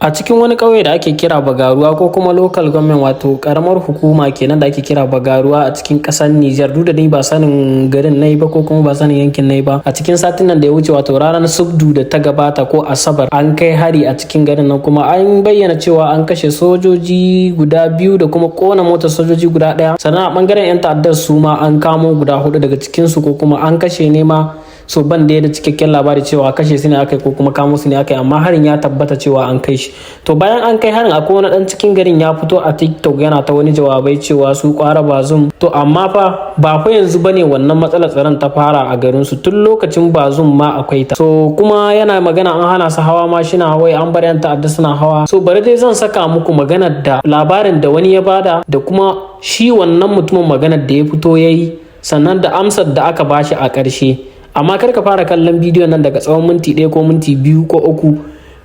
A cikin wani ƙauye da ake kira Bagaruwa ko kuma local government wato ƙaramar hukuma kenan da ake kira Bagaruwa a cikin ƙasar Nijar, duk da ni ba sanin garin nayi ba ko kuma ba sanin yankin nayi ba. A cikin satin nan da ya wuce wato ranar Subdu da ta gabata ko Asabar an kai hari a cikin garin nan, kuma an bayyana cewa an kashe sojoji guda biyu da kuma kona motar sojoji guda ɗaya. Sannan a ɓangaren 'yan ta'addar su ma an kamo guda 4 daga cikinsu, ko kuma an kashe ne ma. So ban da cikakken labari cewa kashe su ne aka yi ko kuma kamo su ne aka yi, amma harin ya tabbata cewa an kai shi. To bayan an kai harin akwai wani dan cikin garin ya fito a TikTok yana ta wani jawabai cewa su kwara Bazum. To amma fa ba fa yanzu bane wannan matsalar tsaron ta fara a garin su, tun lokacin Bazum ma akwai ta. So kuma yana magana an hana su hawa mashina, wai an bar 'yan ta'adda suna hawa. So bari dai zan saka muku maganar da labarin da wani ya bada da kuma shi wannan mutumin maganar da ya fito yayi, sannan da amsar da aka bashi a ƙarshe. Amma kar ka fara kallon bidiyon nan daga tsawon minti 1 ko minti 2 ko 3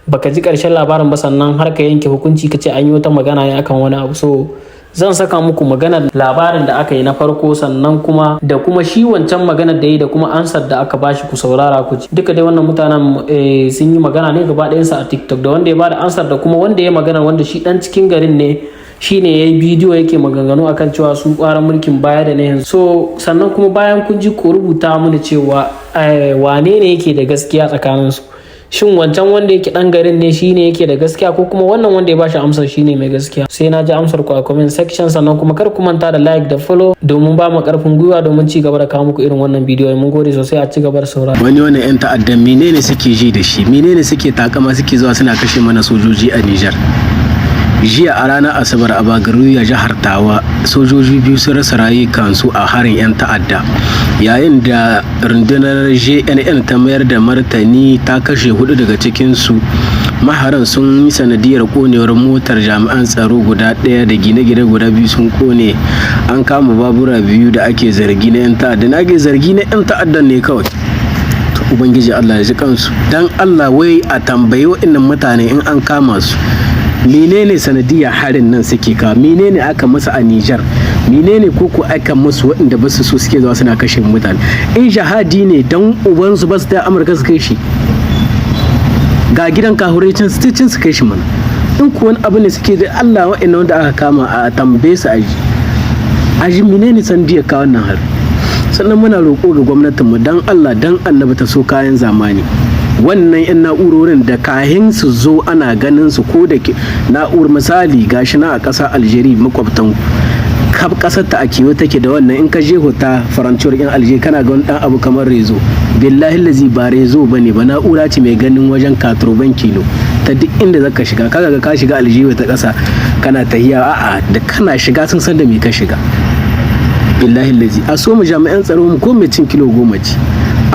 baka ji ƙarshen labarin ba, sannan har ka yanke hukunci ka ce an yi wata magana ne akan wani abu. So zan saka muku maganar labarin da aka yi na farko, sannan kuma da kuma shi wancan maganar da yi da kuma ansar da aka bashi, ku saurara ku ji. Duka dai wannan mutanen sun yi magana ne gaba ɗayansa a TikTok, da wanda ya bada ansar da kuma wanda ya magana wanda shi dan cikin garin ne, shine yayi bidiyo yake maganganu akan cewa su ƙwarar mulkin baya da na yanzu. So sannan kuma bayan kun ji ku rubuta mini cewa wane ne yake da gaskiya tsakanin su, shin wancan wanda yake dan garin ne shine yake da gaskiya ko kuma wannan wanda ya bashi amsar shine mai gaskiya? Sai na ji amsar ku a comment section. Sannan kuma kar ku manta da like da follow domin ba mu karfin gwiwa domin ci gaba da kawo muku irin wannan bidiyo. Mun gode sosai, a ci gaba da saurara. Wannan 'yan ta'addan menene suke ji da shi, menene suke takama suke zuwa suna kashe mana sojoji a Nijar? Jiya a ranar Asabar a Bagaruwa jihar Tawa, sojoji biyu sun rasa rayukansu a harin 'yan ta'adda, yayin da rundunar JNN ta mayar da martani ta kashe 4 daga cikinsu. Maharan sun yi sanadiyar konewar motar jami'an tsaro guda 1 da gine-gine guda 2 sun kone. An kama babura 2 da ake zargi na 'yan ta'adda. Na ke zargi na 'yan ta'addan ne kawai. Ubangiji Allah ya ji kansu. Dan Allah wai a tambayi waɗannan mutane in an kama su, menene sanadiyar harin nan suke kawo? Menene aka masa a Nijar? Menene koko aka musu waɗanda ba su so suke zuwa suna kashe mutane? In jihadi ne dan ubansu ba su ta Amurka su kai shi, ga gidan kahurai can su kai shi mana. In kuwa wani abu ne suke da Allah waɗannan wanda aka kama a tambaye su aji menene sanadiyar kawo wannan harin? Sannan muna roƙo ga gwamnatinmu dan Allah dan Annabi ta so kayan zamani. Wannan 'yan na'urorin da kahin su zo ana ganin su, ko da na'ur misali gashi na a ƙasa Algeria makwabtan ƙasar ta a kewa take da wannan. In ka je hota faranciyar 'yan Algeria kana ga wani ɗan abu kamar rezo, billahi lazi ba rezo bane ba, na'ura ce mai ganin wajen 80 kilo ta duk inda zaka shiga. Kaga ga ka shiga Algeria ta ƙasa kana tahiya, a'a da kana shiga sun san da me ka shiga. Billahi lazi a so mu jami'an tsaro mu ko mai cin kilo 10 ce,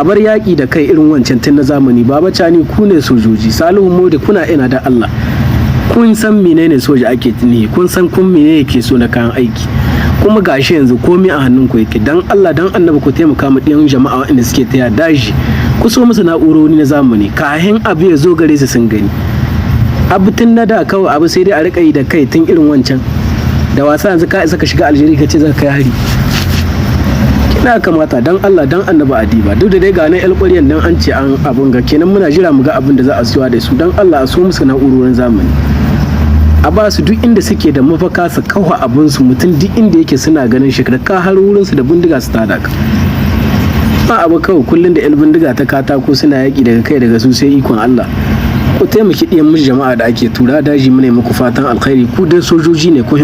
a bar yaƙi da kai irin wancan tun na zamani. Baba Cani ku ne sojoji, Salihu Modi kuna ina da Allah, kun san menene soja ake tuni, kun san kun menene ke so na kayan aiki, kuma gashi yanzu komai a hannun ku yake. Dan Allah dan Annabi ku taimaka mu ɗiyan jama'a waɗanda suke taya daji, ku so musu na'urori na zamani kahin abu ya zo gare su sun gani. Abu tun na da kawai abu sai dai a riƙa yi da kai tun irin wancan. Da wasa yanzu ka isa ka shiga Algeria ka ce za ka kai hari. Na kamata dan Allah dan Annabi adiba, duk da dai ga nan alƙur'an dan an ce an abun ga kenan muna jira mu ga abin da za a siya da su. Dan Allah a so musu na'urorin zamani, a ba su duk inda suke da mafaka su kawo abin su, mutum duk inda yake suna ganin shi, da ka har wurin su da bindiga su tada ka. Ba abu kawai kullun da bindiga ta katako suna yaki daga kai daga su sai ikon Allah. Ku taimaki ɗiyan mu jama'a da ake tura daji, mu ne muku fatan alkhairi. Ku dai sojoji ne ko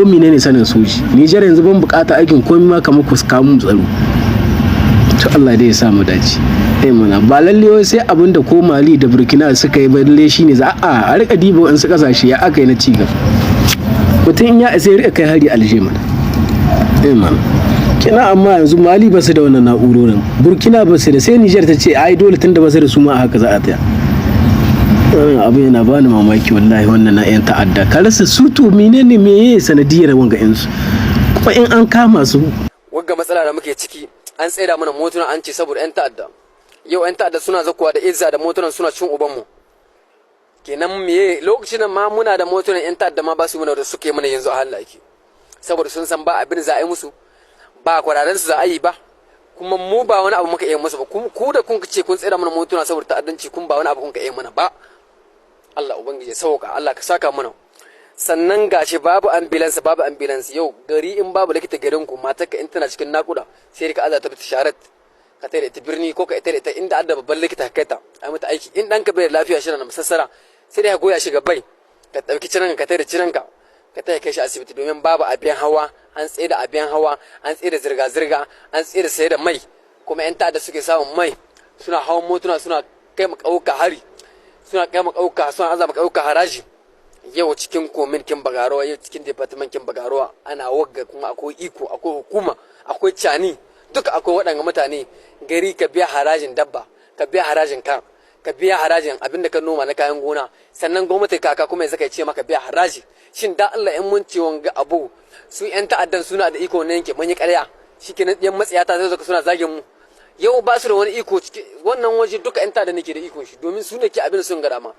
menene sanin soji. Nijar yanzu ban bukata aikin komai ma kamar ku kamun tsaro. To Allah dai ya sa mu dace. Mana ba lalle wai sai abin da ko Mali da Burkina suka yi ba lalle shine za a rika diba in su kasashe ya aka yi na ci gaba. Mutum in ya isa ya rika kai hari Alje mana. Mana kina amma yanzu Mali ba su da wannan na'urorin, Burkina ba su da, sai Nijar ta ce ai dole tunda ba su da su ma haka za a taya. Abin yana bani mamaki wallahi, wannan na 'yan ta'adda ka rasa su to menene meye sanadiyar wanga yansu, kuma in an kama su. Wagga matsala da muke ciki an tsaida mana motuna an ce saboda 'yan ta'adda. Yau 'yan ta'adda suna zakuwa da izza da motunan suna cin ubanmu. Kenan meye lokacin ma muna da motunan 'yan ta'adda ma ba su mana da suke mana yanzu a halaki, saboda sun san ba abin za a yi musu, ba kwararen su za a yi ba, kuma mu ba wani abu muka iya musu ba. Ku da kun ce kun tsaida mana motuna saboda ta'addanci, kun ba wani abu kun ka iya mana ba. Allah ubangiji sauka, Allah ka saka mana. Sannan gashi babu ambulance yau gari in babu likita garin ku matarka in tana cikin nakuda sai ka aza ta fita sharat ka tare ta birni ko ka tare ta inda adda babban likita ka kaita ai mata aiki. In danka bai da lafiya shi na masassara sai dai ka goya shi bai ka dauki cinan ka tare cinan ka tare kai shi asibiti domin babu abin hawa, an tsaye da abin hawa, an tsaye da zirga an tsaye da sayar da mai, kuma yan ta'adda suke samun mai suna hawan motuna suna kai mu kauka hari, suna kai mu kauka, suna azama kauka haraji. Yau cikin komin kin Bagaruwa, yau cikin department kin Bagaruwa ana wagga, kuma akwai iko, akwai hukuma, akwai cani, duka akwai waɗanga mutane. Gari ka biya harajin dabba, ka biya harajin ka biya harajin abinda ka noma na kayan gona, sannan gwamnati kaka kuma yanzu kai ce maka biya haraji. Shin da Allah in mun ce wanga abu su yan ta'addan suna da iko na yanke mun yi ƙarya, shikenan yan matsiyata zai zaka suna zagin mu. Yau ba su da wani iko cikin wannan waje, duka yan ta'addan ne ke da ikon shi, domin su ne ke abin sun gada ma.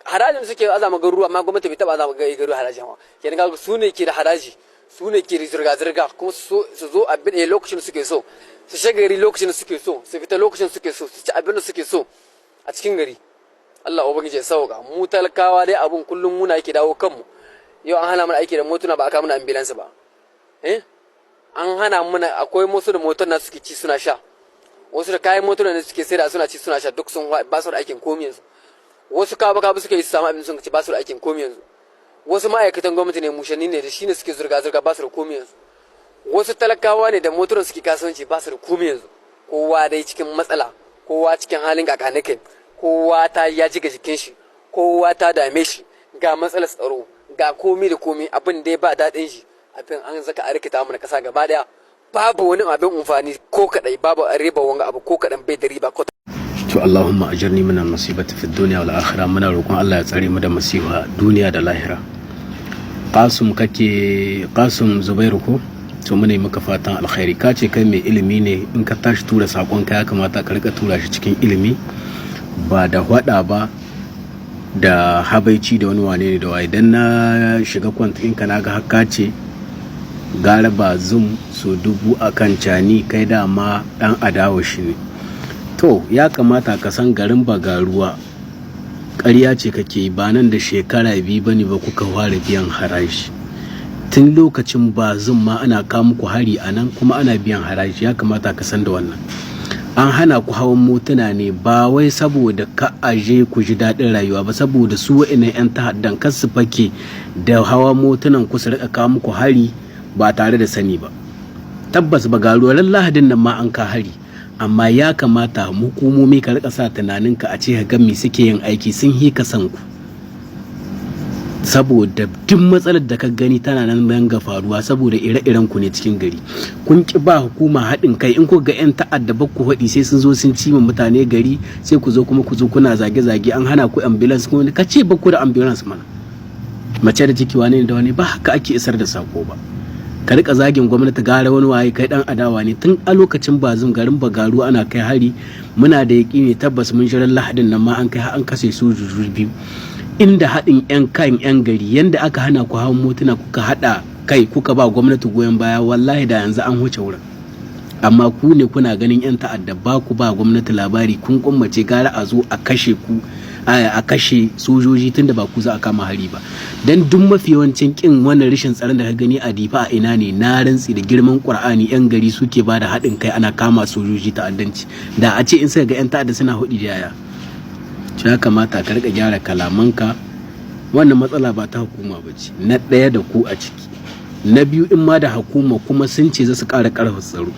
Harajin suke azama garuruwa, amma gwamnati bai taba azama garuruwa harajin ba. Kenan ga su ne ke da haraji, su ne ke da zirga kuma su zo abin da lokacin suke so, su shiga gari lokacin da suke so, su fita lokacin suke so, su ci abin da suke so a cikin gari. Allah ubangiji ya sauka. Mu talakawa dai abun kullum muna yake dawo kanmu. Yau an hana mana aiki da motuna, ba aka mana ambulance ba. An hana mana, akwai wasu da motar na suke ci suna sha, wasu da kayan motar da suke sayar suna ci suna sha, duk sun ba su da aikin komi yanzu. Wasu kaba suke yi su samu abin sun ci ba su da aikin komi yanzu. Wasu ma'aikatan gwamnati ne, mushanni ne, da shi ne suke zirga ba su da komi yanzu. Wasu talakawa ne da motorin suke kasuwanci ba su da komi yanzu. Kowa dai cikin matsala, kowa cikin halin kakanikai, kowa ta ya jiga jikin shi, kowa ta dame shi, ga matsalar tsaro, ga komi da komi, abin dai ba daɗin shi, abin an zaka a rikita mana ƙasa gaba daya. Babu wani abin amfani ko kadai, babu a riba wanga abu ko kadan, bai da riba ko. To Allahumma ajirni min al-musibati fid dunya wal akhirah. Muna roƙon Allah ya tsare mu da masifa duniya da lahira. Qasim Zubairu ko? To mune maka fatan alkhairi. Ka ce kai mai ilimi ne, in ka tashi tura sakon ka ya kamata ka rika tura shi cikin ilimi, ba da hwada ba da habaici da wani wane ne da waye. Dan na shiga kwantin ka naga hakka ce gara ba zum so dubu akan cani, kai dama dan adawa shi ne. To ya kamata ka san garin Bagaruwa ƙarya ce kake yi, ba nan da shekara 2 bane ba kuka fara biyan haraji. Tun lokacin bazum ma ana kawo muku hari a nan, kuma ana biyan haraji. Ya kamata ka san da wannan. An hana ku hawan motuna ne ba wai saboda ka aje ku ji daɗin rayuwa ba, saboda su wa'annan 'yan ta'addan kar su fake da hawa motunan ku su rika kawo muku hari ba tare da sani ba. Tabbas Bagaruwa ran Lahadin nan ma an ka hari, amma ya kamata hukumomi ka rika sa tunaninka a ce ga me suke yin aiki, sun hi ka san ku, saboda duk matsalar da ka gani tana nan ga faruwa saboda ire-iren ku ne cikin gari. Kun ki ba hukuma haɗin kai, in ku ga 'yan ta'adda ba ku haɗi sai sun zo sun ci mutane gari, sai ku zo kuna zage-zage. An hana ku ambulance, kuma ka ce ba ku da ambulance mana, mace da ciki wane da wani, ba haka ake isar da sako ba. Ka rika zagin gwamnati gara wani waye, kai dan adawa ne. Tun a lokacin bazum garin Bagaruwa ana kai hari, muna da yaƙini tabbas mun shirin Lahadin nan ma an kai an kashe sojoji 2. Inda haɗin 'yan gari, yanda aka hana ku hawan motuna kuka haɗa kai kuka ba gwamnati goyon baya, wallahi da yanzu an huce wurin. Amma ku ne kuna ganin 'yan ta'adda ba ku ba gwamnati labari, kun kummace gara a zo a kashe ku, a kashe sojoji tunda ba ku za a kama hari ba. Dan duk mafi yawancin kin wannan rashin tsaron da ka gani a Difa a ina ne, na rantsi da girman Qur'ani 'yan gari suke ba da haɗin kai ana kama sojoji ta'addanci. Da a ce in suka ga 'yan ta'adda suna hudi da yaya, ya kamata ka rika gyara kalamanka. Wannan matsala ba ta hukuma ba ce, na ɗaya da ku a ciki, na biyu in ma da hukuma kuma sun ce za su ƙara ƙarfa tsaro.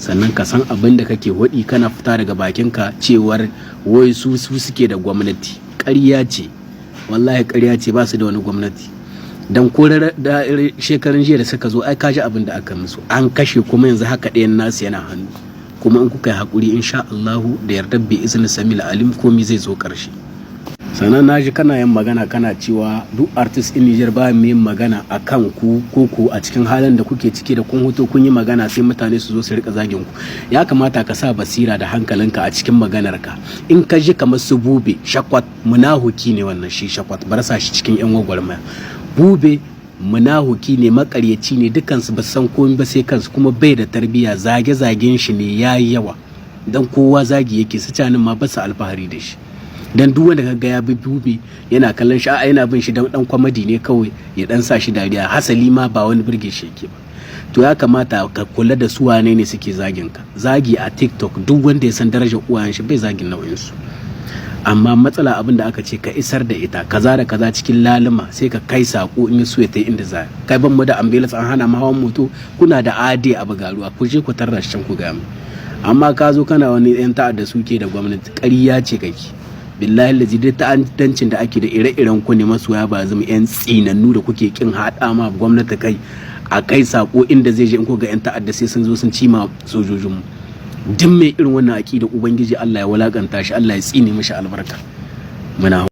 Sannan ka san abin da kake hudi kana fita daga bakinka cewar wai su suke da gwamnati. Ƙarya ce, wallahi ƙarya ce, ba su da wani gwamnati. Dan ko da shekarun jiya da suka zo ai kaji abin da aka musu, an kashe, kuma yanzu haka ɗayan nasu yana hannu. Kuma in kuka yi haƙuri insha Allahu da yardar bi izinin samil alim komi zai zo ƙarshe. Sannan na ji kana yin magana kana cewa duk artist in Niger ba mu yin magana a kan ku ko a cikin halin da kuke ciki, da kun hoto kun yi magana sai mutane su zo su rika zagin ku. Ya kamata ka sa basira da hankalinka a cikin maganarka. In ka ji kamar su Bube Shakwat, munahuki ne wannan shi Shakwat, bar sa shi cikin 'yan gwagwarmaya. Bube munahuki ne, makaryaci ne, dukansu ba san komai ba sai kansu, kuma bai da tarbiyya. Zage-zagen shi ne yayi yawa, dan kowa zagi yake, su canin ma ba su alfahari da shi. dan duk wanda kaga ya bi dubi yana kallon shi a yana bin shi dan kwamadi ne kawai ya dan sa shi dariya, hasali ma ba wani burge shi yake ba. To ya kamata ka kula da su wane ne suke zagin ka. Zagi a TikTok duk wanda ya san darajar uwayen shi bai zagin nau'in su, amma matsala abin da aka ce ka isar da ita kaza da kaza cikin laluma, sai ka kai sako in so ya tai inda za kai. Ban mu da ambulance an hana ma hawan moto, kuna da ade a bagaruwa, ku je ku tarra shi ku ga mu. Amma ka zo kana wani yan ta'adda suke da gwamnati, ƙarya ce kake. Billahi lazi dai ta'addancin da ake da ire-iren ku ne masoya ba zama yan tsinannu da kuke kin haɗa ma gwamnati kai a kai sako inda zai je in ko ga yan ta'adda sai sun zo sun cima sojojinmu. Duk mai irin wannan aƙida ubangiji Allah ya walakanta shi, Allah ya tsine mishi albarka. Muna